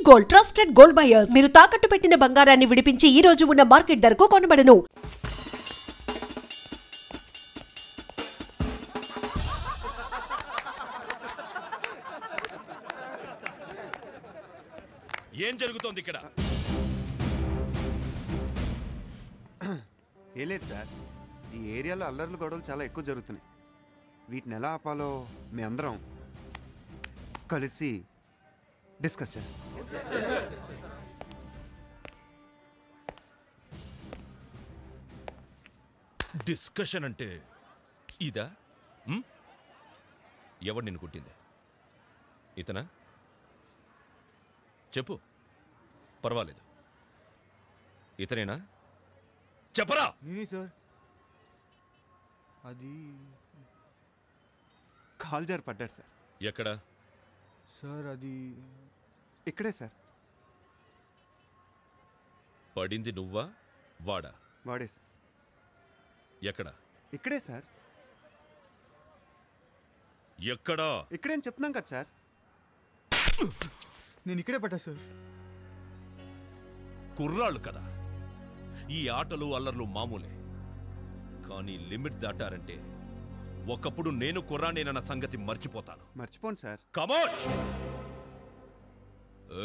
Gold trusted gold buyers మీరు తాకట్టు పెట్టిన బంగారాన్ని విడిపించి ఈ రోజు ఉన్న మార్కెట్ ధరకు కొనబడను. ఏం జరుగుతోంది ఇక్కడ? ఏం లేదు సార్, ఈ ఏరియాలో అల్లర్లు గొడవలు చాలా ఎక్కువ జరుగుతున్నాయి. వీటిని ఎలా ఆపాలో మీ అందరం కలిసి డిస్కస్ చేస్తాం. డిస్కషన్ అంటే ఇదా? ఎవడు నిన్ను కుట్టింది? ఇతనా? చెప్పు, పర్వాలేదు. ఇతనేనా? చెప్పరా. నేనే సార్. అది కాల్ జారి పడ్డాడు సార్. ఎక్కడ సార్? అది ఇక్కడే సార్. పడింది నువ్వా వాడా? వాడే సార్. ఎక్కడ? ఇక్కడే సార్. ఎక్కడా? ఇక్కడే అని చెప్తున్నాం కదా సార్. నేను ఇక్కడే పడ్డా సార్. కుర్రాళ్ళు కదా, ఈ ఆటలు అల్లర్లు మామూలే. కానీ లిమిట్ దాటారంటే ఒకప్పుడు నేను కుర్రానేనన్న సంగతి మర్చిపోతాను. మర్చిపోను సార్. కమోష్!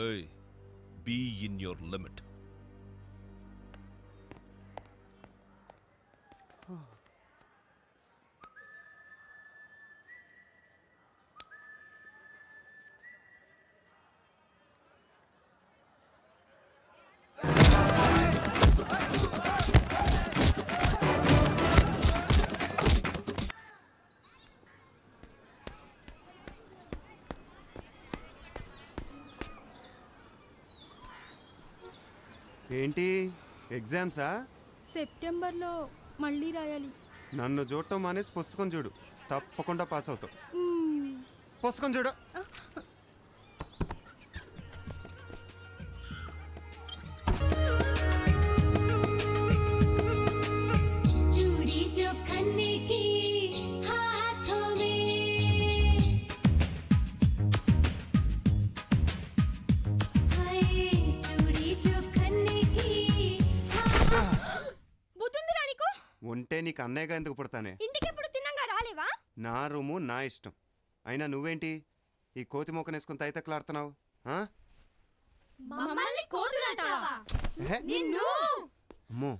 ఏయ్, బీ ఇన్ యువర్ లిమిట్. ఏంటి ఎగ్జామ్సా? సెప్టెంబర్లో మళ్ళీ రాయాలి. నన్ను చూడటం మానేసి పుస్తకం చూడు, తప్పకుండా పాస్ అవుతావు. పుస్తకం చూడు. ఉంటే నీకు అన్నయ్యగా ఎందుకు పుడతానే? ఇంటికెప్పుడు తిన్నంగా రాలేవా? నా రూము నా ఇష్టం. అయినా నువ్వేంటి ఈ కోతి మొక్కనేసుకుని తైతక్కలాడుతున్నావు? అమ్మో,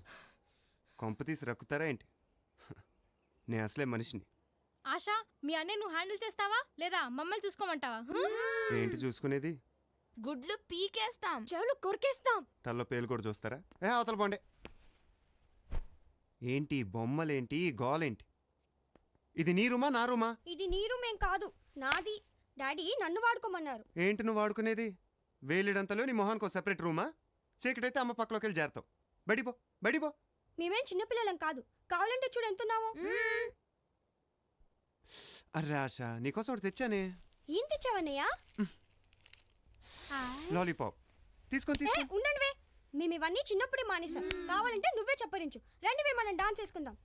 కొంప తీసి రక్కుతారా ఏంటి? నేను అసలే మనిషిని. ఆశా, మీ అన్నయ్య నువ్వు హ్యాండిల్ చేస్తావా లేదా మమ్మల్ని చూసుకోమంటావా? ఏంటి చూసుకునేది? గుడ్లు పీకేస్తాం, చెవులు కొరికేస్తాం, తల్లో పేలు కూడా చూస్తారా? అవతల పోండే. ఏంటి బొమ్మలేంటి, గోలేంటి? ఇది నీ రూమా నా రూమా? ఇది నీ రూమేం కాదు, నాది. డాడీ నన్ను వాడుకోమన్నారు. ఏంటి నువ్వు వాడుకునేది? వేలిడంతలో నీ మొహానికి సెపరేట్ రూమా? చీకటైతే అమ్మ పక్కలోకి వెళ్ళి చేరతావు. బడిపో బడిపో. మేమేం చిన్నపిల్లలం కాదు, కావాలంటే చూడు ఎంతున్నావో. అర్రే ఆశ, నీకోసం ఒకటి తెచ్చానే. ఏం తెచ్చావన్నయ్యా? లాలీపాప్. తీసుకొని తీసుకొని. ఉండండివే, మేము ఇవన్నీ చిన్నప్పుడే మానేసాం. కావాలంటే నువ్వే చెప్పరించు. రండివే, మనం డాన్స్ చేసుకుందాం.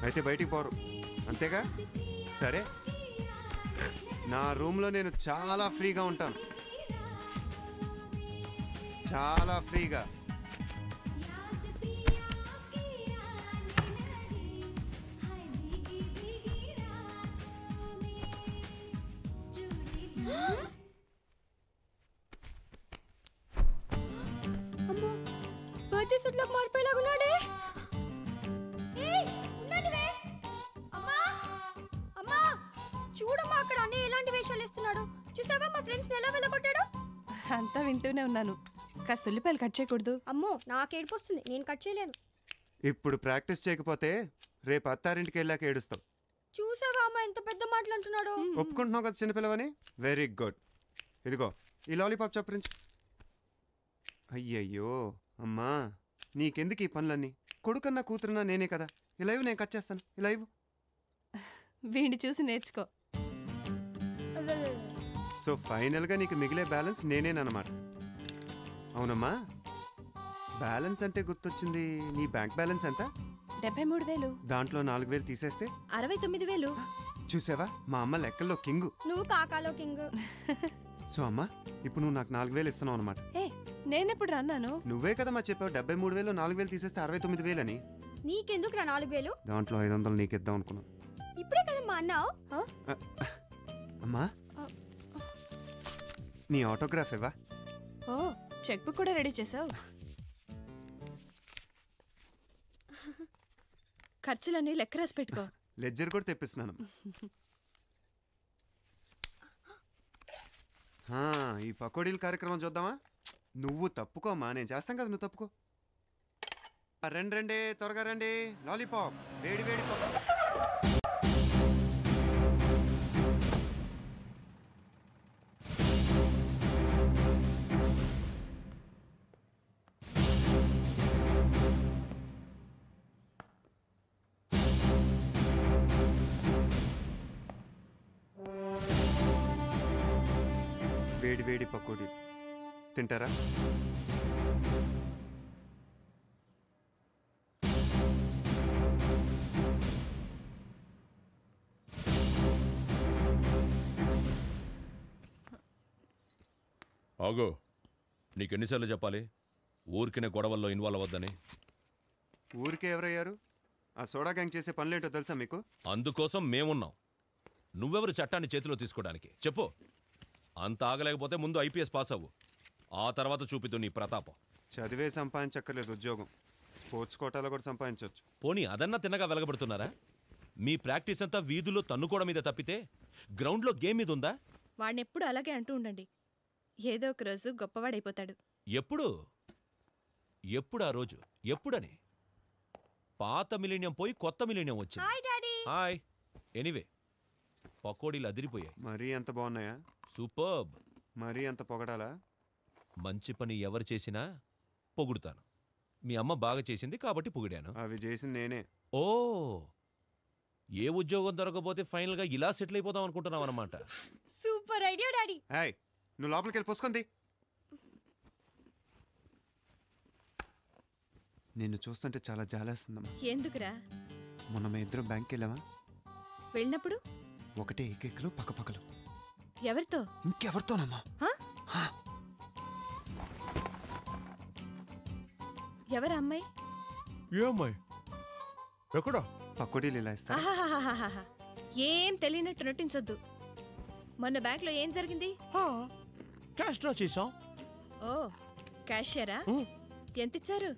అయితే బయటికి పోరు అంతేగా? సరే, నా రూమ్లో నేను చాలా ఫ్రీగా ఉంటాను, చాలా ఫ్రీగా. మారిపోయేలాగున్నాడే. చూడమ్మా, అక్కడ అన్నయ్య ఎలాంటి వేషాలు ఇస్తున్నాడు. చూసావా మా ఫ్రెండ్స్ ఎలా వెళ్ళగొట్టాడు? అంతా వింటూనే ఉన్నాను. కాస్త ఉల్లిపాయలు కట్ చేయకూడదు? అమ్మో, నాకు ఏడుపు వస్తుంది, నేను కట్ చేయలేను. ఇప్పుడు ప్రాక్టీస్ చేయకపోతే రేపు అత్తారింటికి వెళ్ళాక ఏడుస్తావు. చూసావా అమ్మ ఎంత పెద్ద మాటలు అంటున్నాడు. ఒప్పుకుంటున్నావు కదా చిన్నపిల్లవని? Very good. ఇదిగో ఈ లాలీపాప్ చప్పరించు. అయ్యయ్యో అమ్మా, నీకెందుకు ఈ పనులన్నీ? కొడుకన్నా కూతురున్నా నేనే కదా. ఇలా ఇవ్వు, నేను కట్ చేస్తాను. ఇలా ఇవ్వు. వీడిని చూసి నేర్చుకో. సో ఫైనల్గా నీకు మిగిలే బ్యాలెన్స్ నేనేనమాట. అవునమ్మా, బ్యాలెన్స్ అంటే గుర్తొచ్చింది. నీ బ్యాంక్ బ్యాలెన్స్ ఎంత? 73,000. దాంట్లో 4,000 తీసేస్తే 69,000. చూసావా మా అమ్మ లెక్కల్లో కింగు. నువ్వు కాకాలో కింగ్. సో అమ్మా ఇప్పుడు నువ్వు నాకు 4,000 ఇస్తున్నావు అనమాట. ఏ నేనెప్పుడు అన్నాను? నువ్వే కదమ్మా చెప్పావు 73,000 4,000 తీసేస్తే 69,000 అని. నీకెందుకు రా 4,000? దాంట్లో 500 నీకు ఇద్దాం అనుకున్నాను. ఇప్పుడే కదమ్మా అన్నావు. అమ్మా నీ ఆటోగ్రాఫ్ ఇవ్వా? ఓ చెక్ బుక్ కూడా రెడీ చేసావు. ఖర్చులన్నీ లెక్క రాసి పెట్టుకో. లెడ్జర్ కూడా తెప్పిస్తున్నాను. ఈ పకోడీల కార్యక్రమం చూద్దామా? నువ్వు తప్పుకోమ్మా, నేను చేస్తాం కదా, నువ్వు తప్పుకో. రండి రండి త్వరగా రండి. లాలీపాప్ వేడి వేడి పాప్. వేడి వేడి పకోడీ తింటారా? ఆగో, నీకెన్నిసార్లు చెప్పాలి ఊరికినే గొడవల్లో ఇన్వాల్వ్ అవ్వద్దని? ఊరికే ఎవరయ్యారు? ఆ సోడా గ్యాంగ్ చేసే పనులేంటో తెలుసా మీకు? అందుకోసం మేమున్నాం. నువ్వెవరు చట్టాన్ని చేతిలో తీసుకోవడానికి? చెప్పు. అంత ఆగలేకపోతే ముందు ఐపీఎస్ పాస్ అవ్వు, ఆ తర్వాత చూపిద్దు నీ ప్రతాపం. చదివే సంపాదించక్కర్లేదు, ఉద్యోగం స్పోర్ట్స్ కోటాలో కూడా సంపాదించవచ్చు. పోనీ అదన్నా తిన్నగా వెలగబడుతున్నారా? మీ ప్రాక్టీస్ అంతా వీధుల్లో తన్నుకోవడం మీద తప్పితే గ్రౌండ్లో గేమ్ మీద ఉందా? వాడిని ఎప్పుడు అలాగే అంటూ ఉండండి, ఏదో ఒక రోజు గొప్పవాడైపోతాడు. ఎప్పుడు ఎప్పుడు ఆ రోజు ఎప్పుడని? పాత మిలీనియం పోయి కొత్త మిలీనియం వచ్చింది. Hi daddy. హాయ్. ఎనీవే, పకోడీలు అదిరిపోయాయి. మరీ ఎంత బాగున్నాయా? సూపర్బ్. మరీ ఎంత పొగడాలా? మంచి పని ఎవరు చేసినా పొగుడుతాను. మీ అమ్మ బాగా చేసింది కాబట్టి పొగిడాను. అవి చేసింది నేనే. ఓ, ఏ ఉద్యోగం దొరకపోతే ఫైనల్గా ఇలా సెటిల్ అయిపోదాం అనుకుంటున్నావు అనమాట. Super idea daddy. హాయ్, నువ్వు లోపలికి వెళ్ళి పోసుకుంది. నిన్ను చూస్తుంటే చాలా జాలేస్తుందమ్మా. ఎందుకురా? మొన్న మేము ఇద్దరం బ్యాంక్కి వెళ్ళామా? వెళ్ళినప్పుడు ఒకటే ఏకేకలు పక్కపక్కలు. ఎవరితో? ఇంకెవరితోనమ్మా? హా? ఎవరు అమ్మాయి? ఏ అమ్మాయి? ఎక్కడ? పకోడీలు ఇలా ఇస్తా. ఆహాహాహాహా. ఏం తెలియనట్టు నటించొద్దు. మొన్న బ్యాంక్లో ఏం జరిగింది? క్యాష్ డ్రా చేసాం. ఓ క్యాషియరా? ఎంత ఇచ్చారు?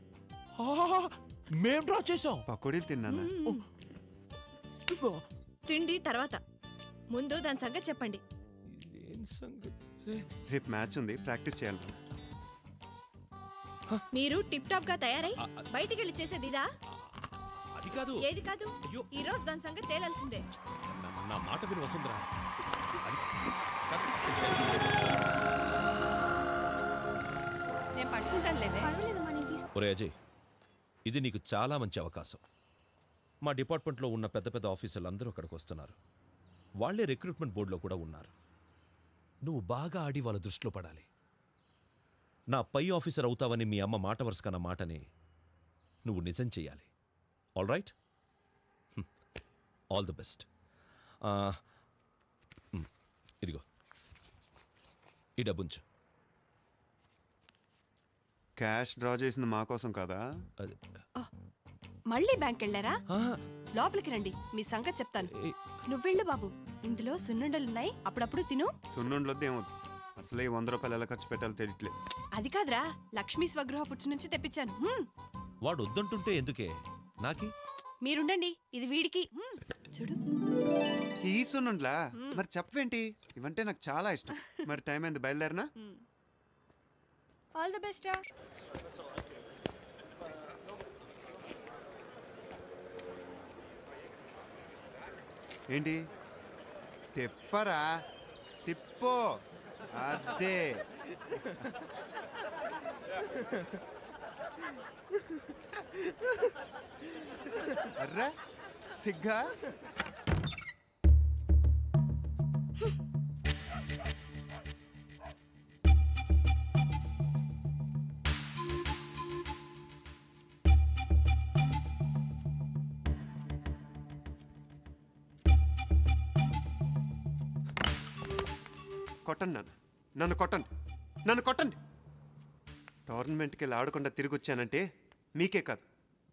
మేం డ్రా చేసాం. పకోడీలు తిన్నానా? తిండి తర్వాత, ముందు దాని సంగతి చెప్పండి. రేపు మ్యాచ్ ఉంది, ప్రాక్టీస్ చేయాలి. మీరు టిప్ టాప్ గా తయారై బయటికి వెళ్ళి చేసేది ఇదా? అది కాదు. ఏది కాదు? అయ్యో. ఈ రోజు దాని సంగతి తేలాల్సిందే. నా మాట విని వసుంధరా. నేను పట్టుకుంటాను లేదే. పర్వాలేదమ్మా, నేను తీసుకు. ఒరే అజయ్, ఇది నీకు చాలా మంచి అవకాశం. మా డిపార్ట్మెంట్లో ఉన్న పెద్ద పెద్ద ఆఫీసర్లు అందరూ అక్కడికి వస్తున్నారు. వాళ్లే రిక్రూట్మెంట్ బోర్డులో కూడా ఉన్నారు. నువ్వు బాగా ఆడి వాళ్ళ దృష్టిలో పడాలి. నా పై ఆఫీసర్ అవుతావని మీ అమ్మ మాట వరుసకన్న మాటని నువ్వు నిజం చెయ్యాలి. All right? All the best. ఇదిగో ఈ డబ్బుంచు. క్యాష్ డ్రా చేసింది మా కోసం కాదా? అది మళ్ళీ బ్యాంక్ వెళ్ళారా? లోపలికి రండి, మీ సంగతి చెప్తాను. నువ్వెళ్ళు బాబు, ఇందులో సున్నుండలున్నాయి, అప్పుడప్పుడు తిను. సున్నుండలొద్దు ఏమొద్దు. అసలే 100 రూపాయలు ఎలా ఖర్చు పెట్టాలో తెలియట్లేదు. అది కాదురా, లక్ష్మీ స్వగృహ ఫుడ్స్ నుంచి తెప్పించాను. వాడు వద్దంటుంటే ఎందుకే నాకి? మీరుండండి, ఇది వీడికి. చూడు. ఈ సున్నుండ్లా? మరి చెప్పవేంటి? ఇవంటే నాకు చాలా ఇష్టం. మరి టైం అయింది, బయలుదేరినా? ఆల్ ది బెస్ట్ రా. ఏంటి తిప్పరా? తిప్పో. అదే అర్రా సిగ్గా. కొట్టండి నాన్న, నన్ను కొట్టండి, నన్ను కొట్టండి. టోర్నమెంట్కి వెళ్ళి ఆడకుండా తిరిగి వచ్చానంటే మీకే కాదు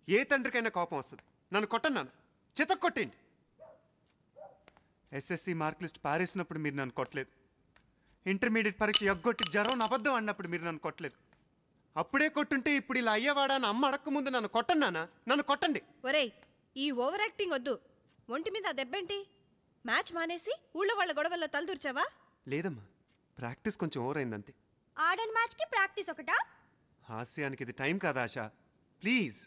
ఏ తండ్రికైనా కోపం వస్తుంది. నన్ను కొట్టండి నాన్న, చితక్ కొట్టండి. ఎస్ఎస్సి మార్క్ లిస్ట్ పారేసినప్పుడు మీరు నన్ను కొట్టలేదు. ఇంటర్మీడియట్ పరీక్ష ఎగ్గొట్టి జ్వరం అబద్ధం అన్నప్పుడు మీరు నన్ను కొట్టలేదు. అప్పుడే కొట్టుంటే ఇప్పుడు ఇలా అయ్యేవాడా అని అమ్మ అడక్క ముందు నన్ను కొట్టండి నాన్న, నన్ను కొట్టండి. ఒరేయ్, ఈ ఓవర్ యాక్టింగ్ వద్దు. ఒంటి మీద దెబ్బేంటి? మ్యాచ్ మానేసి ఊళ్ళో వాళ్ళ గొడవల్లో తలదూర్చావా? లేదమ్మా, ప్రాక్టీస్ కొంచెం ఓవర్ అయిందంతే. ఆడని మ్యాచ్కి ప్రాక్టీస్ ఒకటా? హాస్యానికి ఇది టైం కాదా ఆశ, ప్లీజ్.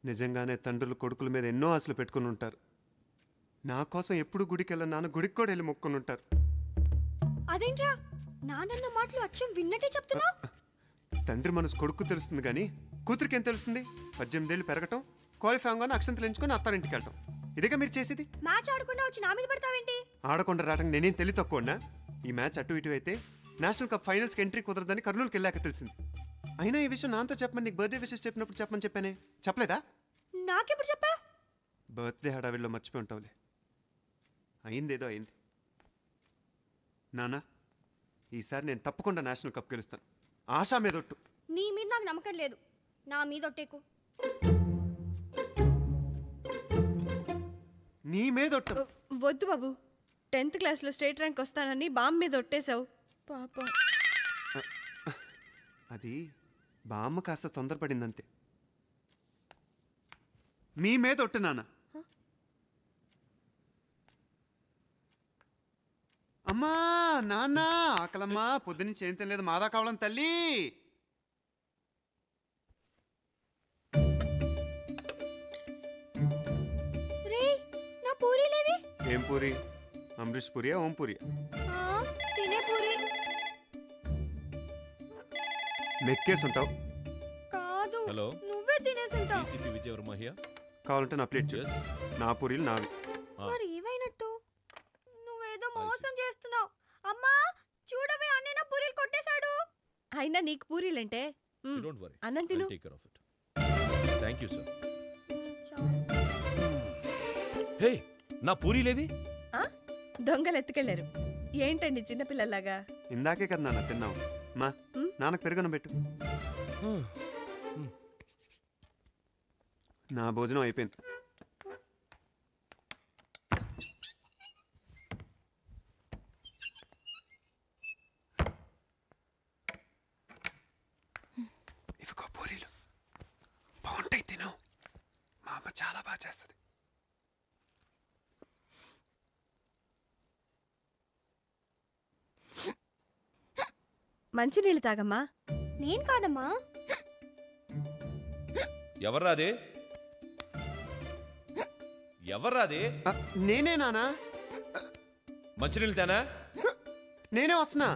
నిజంగానే తండ్రులు కొడుకుల మీద ఎన్నో ఆశలు పెట్టుకుని ఉంటారు. నా కోసం ఎప్పుడు గుడికి వెళ్ళిన నాన్న గుడికి కూడా వెళ్ళి మొక్కుని ఉంటారు. అదేంట్రా నానన్న మాటలు అచ్చం విన్నట్టే చెప్తున్నావు? తండ్రి మనసు కొడుకు తెలుస్తుంది కానీ కూతురికి ఏం తెలుస్తుంది? 18 ఏళ్ళు పెరగటం, క్వాలిఫై అవగానే అక్షంతలు ఎంచుకొని అత్తారింటికి వెళ్ళటం, ఇదిగా మీరు చేసేది. మ్యాచ్ ఆడకుండా వచ్చి నా మీద పడతావేంటి? ఆడకుండా రావడానికి నేనేం తెలివి తక్కువన్నా? ఈ మ్యాచ్ అటు ఇటు అయితే నేషనల్ కప్ ఫైనల్స్కి ఎంట్రీ కుదరదని కర్నూలుకి వెళ్ళాక తెలిసింది. అయినా ఈ విషయం నాతో చెప్పమని నీకు బర్త్డే విషెస్ చెప్పినప్పుడు చెప్పమని చెప్పానే, చెప్పలేదా? నాకెప్పుడు చెప్పా? బర్త్డే హడావిల్లో మర్చిపోయి ఉంటావులే. అయిందేదో అయింది. నాన్న, ఈసారి నేను తప్పకుండా నేషనల్ కప్ గెలుస్తాను. ఆశా మీద ఒట్టు. నీ మీద నాకు నమ్మకం లేదు. నా మీద ఒట్టేకు. నీ మీద ఒట్టు. వద్దు బాబు, 10th క్లాస్లో స్టేట్ ర్యాంక్ వస్తానని బామ్ మీద ఒట్టేశావు పాపం. అది బామ్మ కాస్త తొందరపడిందంతే. మీ మీద ఒట్టు నాన్న. అమ్మా, నాన్న, ఆకలమ్మా, పొద్దునుంచి ఏం తినలేదు, మాదా కావడం తల్లి. రే, నా పూరి లేది? ఏం పూరి? అమరీష్ పూరియా, ఓం పూరియా? తినే పూరి. మెక్కేసి ఉంటావు. కాదు, హలో, నువ్వే తినేసుంటావు. DCP Vijay Verma here. కావాలంటే నా ప్లేట్ చేసి నా పూరీలు నావి. మరి ఏమైనట్టు? నువ్వేదో మోసం చేస్తున్నావు. అమ్మా చూడవే, అన్నయ్య నా పూరీలు కొట్టేశాడు. అయినా నీకు పూరీలంటే డోంట్ వరీ, అన్నం తిను. Take care of it. Thank you sir. Hey, నా పూరీలేవి? దొంగలు ఎత్తుకెళ్లారు. ఏంటండి చిన్నపిల్లలాగా? ఇందాకే కదా నాన్న తిన్నావు. మా నాన్నకు పెరుగన్నం పెట్టు. నా భోజనం అయిపోయింది. ఇవిగో పూరీలు బాగుంటాయి, తిను. మా అమ్మ చాలా బాగా చేస్తుంది. మంచినీళ్ళు తాగమ్మా. నేను కాదమ్మా. ఎవర్రాదే? ఎవర్రాదే? నేనే నానా. మంచినీళ్ళు తేనా? నేనే వస్తున్నా.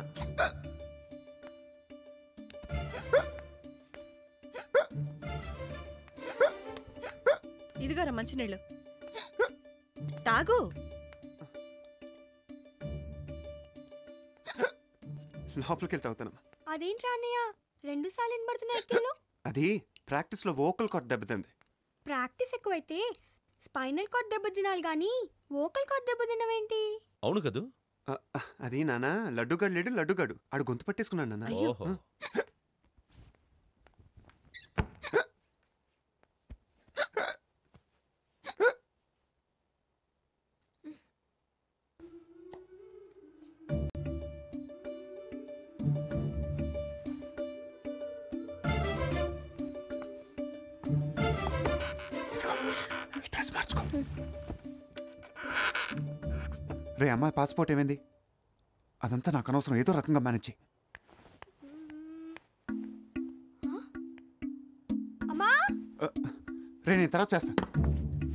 ఇదిగోరా మంచినీళ్ళు తాగు. లోపలికి వెళ్తే అవుతానమ్మా. అదేంట్రా అన్నయ్య 2 సార్లు వినబడుతున్నాయి ఎత్తులు? అది ప్రాక్టీస్లో వోకల్ కార్డ్ దెబ్బతింది. ప్రాక్టీస్ ఎక్కువైతే స్పైనల్ కార్డ్ దెబ్బతినాలి కానీ వోకల్ కార్డ్ దెబ్బతినవేంటి? అవును కదూ. అది నానా, లడ్డుగాడు లేడు, లడ్డుగాడు ఆడు గొంతు పట్టేసుకున్నాడు నాన్న. ఓహో. రే అమ్మాయి పాస్పోర్ట్ ఏమైంది? అదంతా నాకు అనవసరం, ఏదో రకంగా మేనేజ్ చేయి. అమ్మా, రే నేను తర్వాత చేస్తా.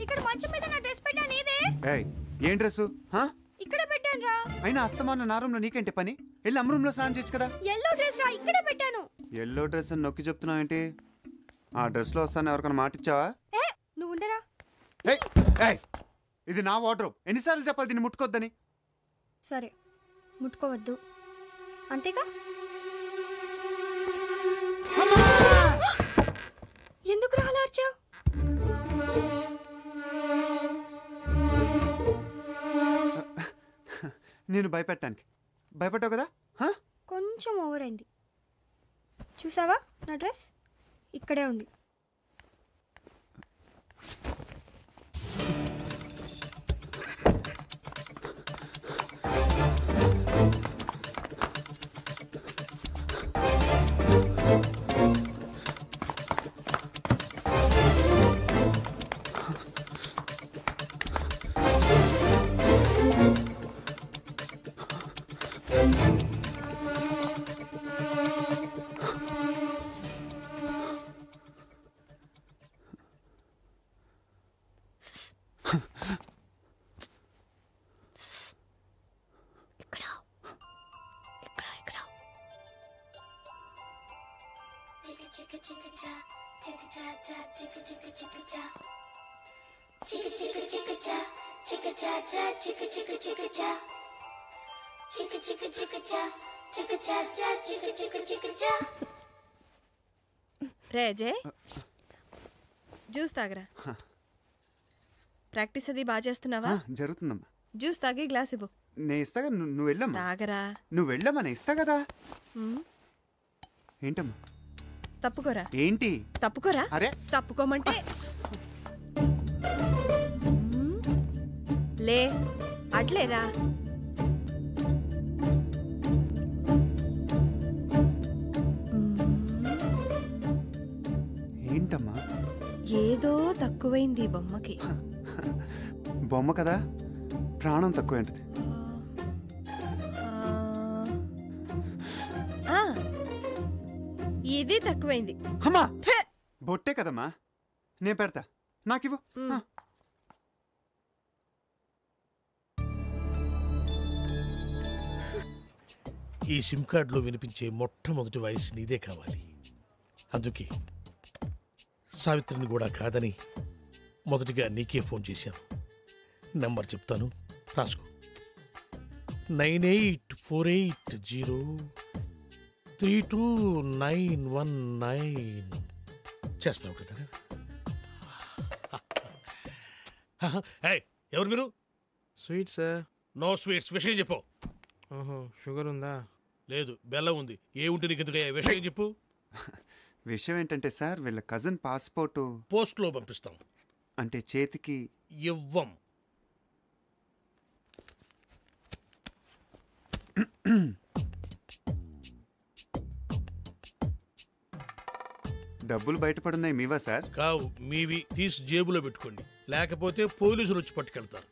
ఇక్కడ మంచం మీద నా డ్రెస్ పెట్టాను ఇదే. ఏయ్, ఏం డ్రెస్సు? ఇక్కడ పెట్టాను రా. అయినా అస్తమాన నా రూమ్లో నీకేంటి పని? వెళ్ళి అమ్మ రూమ్లో స్నానం చేయొచ్చు కదా. ఎల్లో డ్రెస్ రా, ఇక్కడే పెట్టాను. ఎల్లో డ్రెస్ అని నొక్కి చెప్తున్నావు ఏంటి? ఆ డ్రెస్లో వస్తాను ఎవరికైనా మాట ఇచ్చావా? నువ్వు ఉండరా. ఏయ్, ఏయ్, ఇది నా వార్డ్రోబ్, ఎన్నిసార్లు చెప్పాలి దీన్ని ముట్టుకోవద్దని? సరే, ముట్టుకోవద్దు అంతేగా. ఎందుకు రాలార్చావు? నేను భయపెట్టానికి భయపడ్డావు కదా? కొంచెం ఓవర్ అయింది. చూసావా నా డ్రెస్ ఇక్కడే ఉంది. రే అజయ్, జ్యూస్ తాగరా. ప్రాక్టీస్ అది బాగా చేస్తున్నావా? జరుగుతుందమ్మా. జ్యూస్ తాగి గ్లాస్ ఇవ్వు. నేను ఇస్తాగా, నువ్వు వెళ్ళమ్మా. తాగరా. నువ్వు వెళ్ళమ్మా, నేను ఇస్తా కదా. ఏంటమ్మా? తప్పుకోరా. ఏంటి తప్పుకోరా? అరే తప్పుకోమంటే లే, అట్లేరా. ఏంటమ్మా? ఏదో తక్కువైంది ఈ బొమ్మకి. బొమ్మ కదా, ప్రాణం తక్కువ ఏంటిది? ఇది తక్కువైంది. అమ్మా బొట్టే కదమ్మా, నేను పెడతా, నాకివ్వు. ఈ సిమ్ కార్డులో వినిపించే మొట్టమొదటి వాయిస్ నీదే కావాలి. అందుకే సావిత్రిని కూడా కాదని మొదటిగా నీకే ఫోన్ చేశాను. నెంబర్ చెప్తాను, రాసుకో. 9848032919. చేస్తావు కదా? ఎవరు మీరు? Sweet sir. No sweets. విషయం చెప్పు. షుగర్ ఉందా? లేదు, బెల్లం ఉంది. ఏ ఉంటే నీకు ఎందుకు? విషయం చెప్పు. విషయం ఏంటంటే సార్, వీళ్ళ కజిన్ పాస్పోర్టు పోస్ట్లో పంపిస్తాం. అంటే చేతికి ఇవ్వం. డబ్బులు బయటపడున్నాయి మీవా సార్? కావు, మీవి. తీసి జేబులో పెట్టుకోండి, లేకపోతే పోలీసులు వచ్చి పట్టుకెళ్తారు.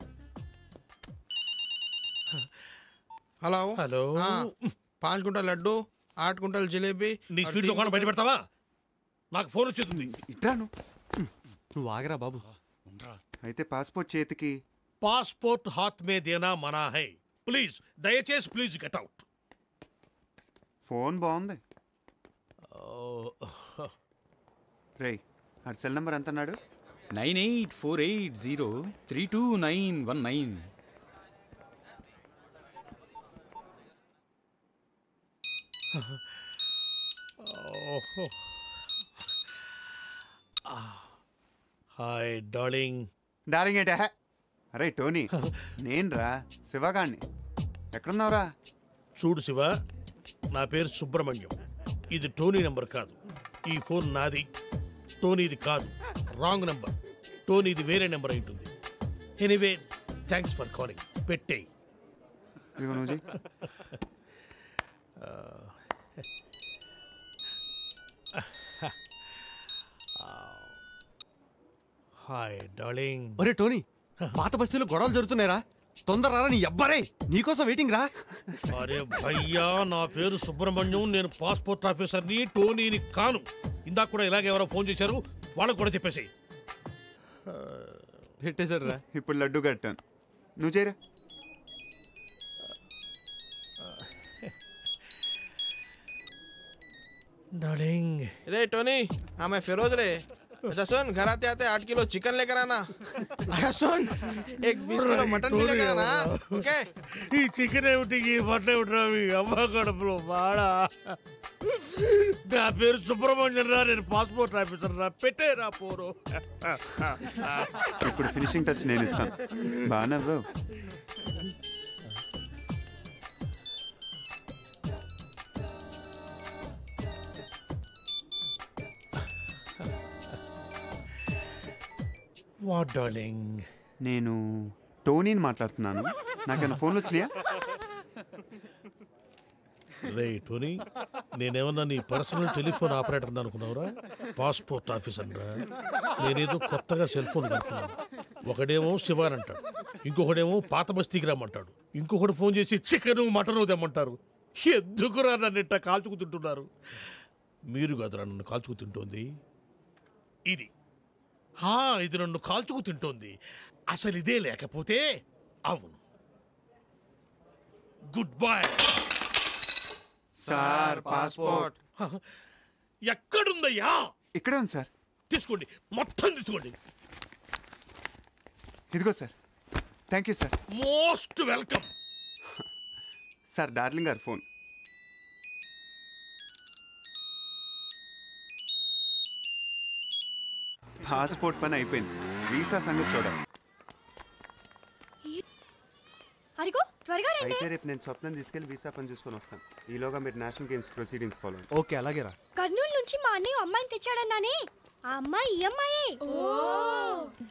Hello hello. 5 quintal laddu, 8 quintal jalebi. నీ స్వీట్ దుకాణం బయట పెడతావా? నాకు ఫోన్ వచ్చేస్తుంది. ఇట్రాను. నువ్వు ఆగరా బాబు. అయితే పాస్పోర్ట్ చేతికి. పాస్పోర్ట్ హాత్ మే దేనా మనా హై. ప్లీజ్, దయచేసి ప్లీజ్ గెట్ అవుట్. ఫోన్ బాగుంది. రేయ్, ఆడి సెల్ నెంబర్ ఎంత అన్నాడు? 9848032919. Hi darling. డార్లింగ్ ఏంటే? అరే టోనీ, నేను రా, శివగాణ్ణి. ఎక్కడున్నావురా? చూడు శివ, నా పేరు సుబ్రహ్మణ్యం. ఇది టోనీ నెంబర్ కాదు. ఈ ఫోన్ నాది, టోనీది కాదు. Wrong number. టోనీది వేరే నెంబర్ అయి ఉంటుంది. Anyway, thanks for calling. పెట్టేయి. Hi darling. ఒరే టోనీ, పాత బస్తీలో గొడవలు జరుగుతున్నాయిరా, తొందర రా. నీ అబ్బారే నీకోసం వెయిటింగ్ రా. అరే భయ్యా, నా పేరు సుబ్రహ్మణ్యం. నేను పాస్పోర్ట్ ఆఫీసర్ని, టోనీని కాను. ఇందాక కూడా ఇలాగే ఎవరో ఫోన్ చేశారు, వాళ్ళకు కూడా చెప్పేసాయి. పెట్టేశాడు రా. ఇప్పుడు లడ్డు కట్టాను, నువ్వు చేయరా. डार्लिंग। रे टोनी, हाँ मैं फिरोज रे। अच्छा सुन, घर आते आते 8 किलो चिकन लेकर आना। अच्छा सुन, एक 20 किलो मटन भी लेकर आना। ओके? ఈ చికెన్ ఏమిటికి మటన్ ఏమిటి? అమ్మ కడుపులో బాడా. నా పేరు సుబ్రహ్మణ్యం రా, నేను పాస్పోర్ట్ ఆఫీసర్ రా. పెట్టేరా పోరు. ఇప్పుడు ఫినిషింగ్ టచ్ నేను ఇస్తాను. బాగా నవ్వు. What darling? నేను టోనీని మాట్లాడుతున్నాను. నాకేమైనా ఫోన్లు వచ్చినాయా? రే టోనీ, నేనేమన్నా నీ పర్సనల్ టెలిఫోన్ ఆపరేటర్ అనుకున్నావురా? పాస్పోర్ట్ ఆఫీసర్ రా. నేనేదో కొత్తగా సెల్ ఫోన్ కొనుక్కున్నాను. ఒకడేమో శివాన్ అంటాడు, ఇంకొకడేమో పాత బస్తీకి రమ్మంటాడు, ఇంకొకటి ఫోన్ చేసి చికెను మటను తెమ్మంటారు. ఎందుకురా నన్ను ఇట్ట కాల్చుకు తింటున్నారు? మీరు కదరా నన్ను కాల్చుకు తింటోంది. ఇది ఇది నన్ను కాల్చుకు తింటోంది. అసలు ఇదే లేకపోతే అవును. గుడ్ బై సార్ పాస్పోర్ట్ ఎక్కడుందయ్యా? ఇక్కడే ఉంది సార్. తీసుకోండి, మొత్తం తీసుకోండి. ఇదిగో sir. Thank you sir. Most welcome. Sir darling గారు ఫోన్. పాస్పోర్ట్ పని అయిపోయింది. వీసా సంగతి చూడాలి. అరిగో త్వరగా రండి. అయితే రేపు నేను స్వప్నం తీసుకెళ్లి వీసా పని చూసుకొని వస్తాను. ఈలోగా మీరు national games proceedings follow. Okay అలాగే రా. కర్నూలు నుంచి మా అన్నయ్య అమ్మాయిని తెచ్చాడన్నానే, ఆ అమ్మాయి ఈ అమ్మాయి.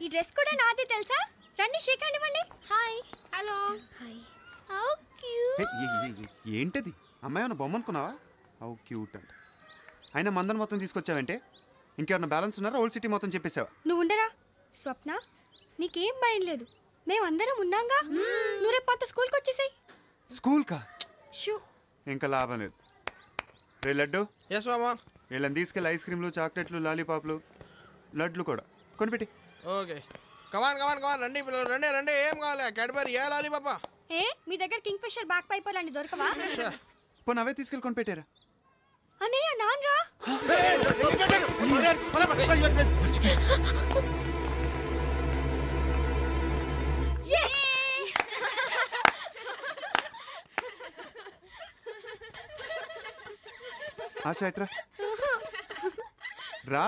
ఈ డ్రెస్ కూడా నాదే తెలుసా? రండి షేక్ హ్యాండ్ ఇవ్వండి. Hi. Hello. Hi. How cute. ఏంటది? అమ్మాయి ఏమన్నా బొమ్మ అనుకున్నావా? హౌ క్యూట్ అంట. అయినా మందన్ మొత్తం తీసుకొచ్చావంటే ఇంకేమన్నా బ్యాలెన్స్ ఉన్నారా? ఓల్డ్ సిటీ మొత్తం చెప్పేసావా? నువ్వు ఉండరా స్వప్న, నీకేం భయం లేదు, మేమందరం ఉన్నాంగా. నువ్వు రేపు మాతో స్కూల్కి వచ్చేసాయి. స్కూల్ కా? షూ. ఇంకా లాభం లేదు. రే లడ్డు, ఎస్ మామా. వీళ్ళని తీసుకెళ్ళి ఐస్ క్రీమ్లు, చాక్లెట్లు, లాలీపాప్లు, లడ్లు కూడా కొనిపెట్టి. ఓకే, కమాన్ కమాన్ కమాన్, రండి పిల్లలు, రండి రండి. ఏం కావాలి? క్యాడ్బరీ ఏ లాలి పాప? ఏ మీ దగ్గర కింగ్ ఫిషర్ బ్యాక్ పైపర్ లాంటి దొరకవా? పోనీ అవే తీసుకెళ్ళి కొనిపెట్టారా? అన్నయ్య నాన్రా. ఆశ ఎట్రా రా.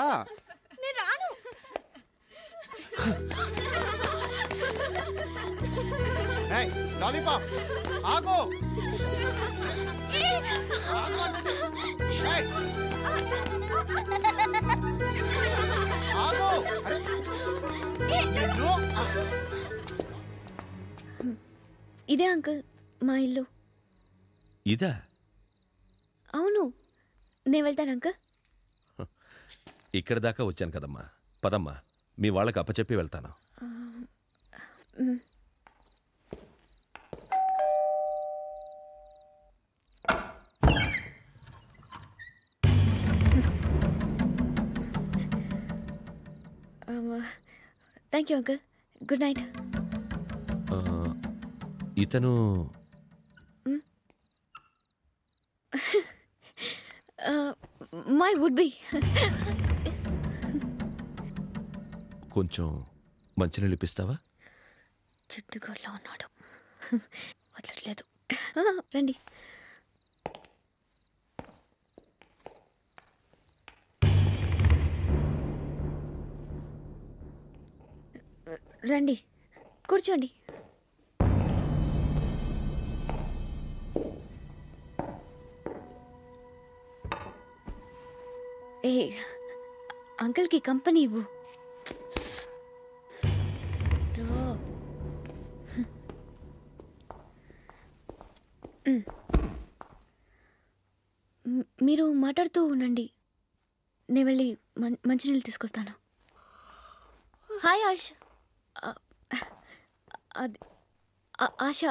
నేను రాను. లాలీపాప్ ఆగో. ఇదే అంకుల్ మా ఇల్లు. ఇదా? అవును, నేను వెళ్తాను అంకుల్. ఇక్కడ దాకా వచ్చాను కదమ్మా, పదమ్మా, మీ వాళ్ళకి అప్పచెప్పి వెళ్తాను. Thank you uncle. Good night. ఇతను మై వుడ్ బి. కొంచెం మంచినీళ్ళు ఇప్పిస్తావా? చుట్టుగోడ్లో ఉన్నాడు, వదలట్లేదు. రండి. రండి కూర్చోండి. ఏ అంకుల్కి కంపెనీ ఇవ్వు. మీరు మాట్లాడుతూ ఉండండి, నేను వెళ్ళి మంచినీళ్ళు తీసుకొస్తాను. హాయ్ ఆశ. ఆశ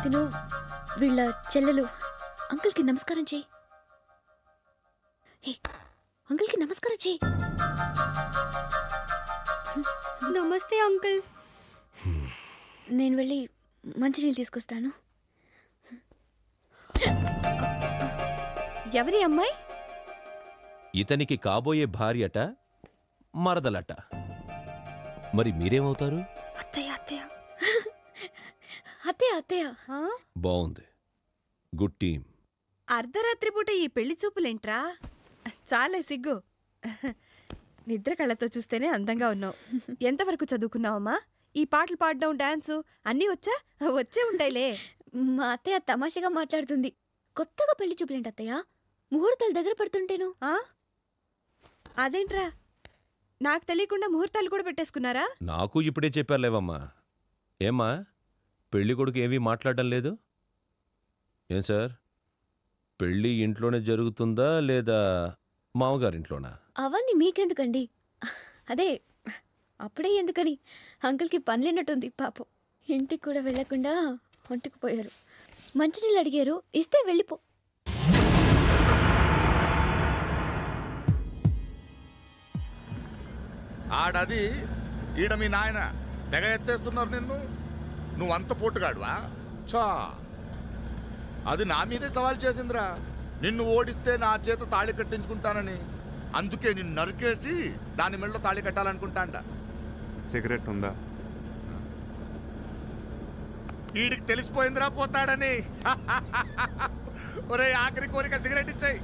తిను వీళ్ళ చెల్లెలు. అంకుల్కి నమస్కారం చేయి. అంకుల్కి నమస్కారం చేయి. నమస్తే అంకుల్. నేను వెళ్ళి మంచినీళ్ళు తీసుకొస్తాను. ఎవరి అమ్మాయి? ఇతనికి కాబోయే భార్యట, మరదలట. మరి మీరేమవుతారు? అత్తయ్య అత్తయ్య. అత్తయ్య అత్తయ్య. బాగుంది, గుడ్ టీమ్. అర్ధరాత్రి పూట ఈ పెళ్లి చూపులేంట్రా? చాలే సిగ్గు. నిద్ర కళ్ళతో చూస్తేనే అందంగా ఉన్నావు. ఎంతవరకు చదువుకున్నావమ్మా? ఈ పాటలు పాడడం, డాన్సు అన్నీ వచ్చా? వచ్చే ఉంటాయిలే. మా అత్తయ్య తమాషగా మాట్లాడుతుంది. కొత్తగా పెళ్లి చూపులేంటి అత్తయ్య? ముహూర్తాలు దగ్గర పడుతుంటేను. అదేంట్రా, నాకు తెలియకుండా ముహూర్తాలు కూడా పెట్టేసుకున్నారా? నాకు ఇప్పుడే చెప్పారులేవమ్మా. ఏమ్మా, పెళ్లి కొడుకు ఏమీ మాట్లాడడం లేదు? ఏం సార్, పెళ్ళి ఇంట్లోనే జరుగుతుందా లేదా మామగారింట్లోనా? అవన్నీ మీకెందుకండి? అదే అప్పుడే ఎందుకని, అంకుల్కి పనిలేనట్టుంది పాపం. ఇంటికి కూడా వెళ్ళకుండా ఒంటికి పోయారు. మంచినీళ్ళు అడిగారు, ఇస్తే వెళ్ళిపో. ఆడది ఈడ మీ నాయన తెగ ఎత్తేస్తున్నారు నిన్ను. నువ్వంత పోటుగాడువా? చా, అది నా మీదే సవాల్ చేసిందిరా. నిన్ను ఓడిస్తే నా చేత తాళి కట్టించుకుంటానని. అందుకే నిన్ను నరికేసి దాని మెడలో తాళి కట్టాలనుకుంటాండ. సిగరెట్ ఉందా? వీడికి తెలిసిపోయిందిరా పోతాడని. ఒరే, ఆఖరి కోరిక సిగరెట్ ఇచ్చాయి.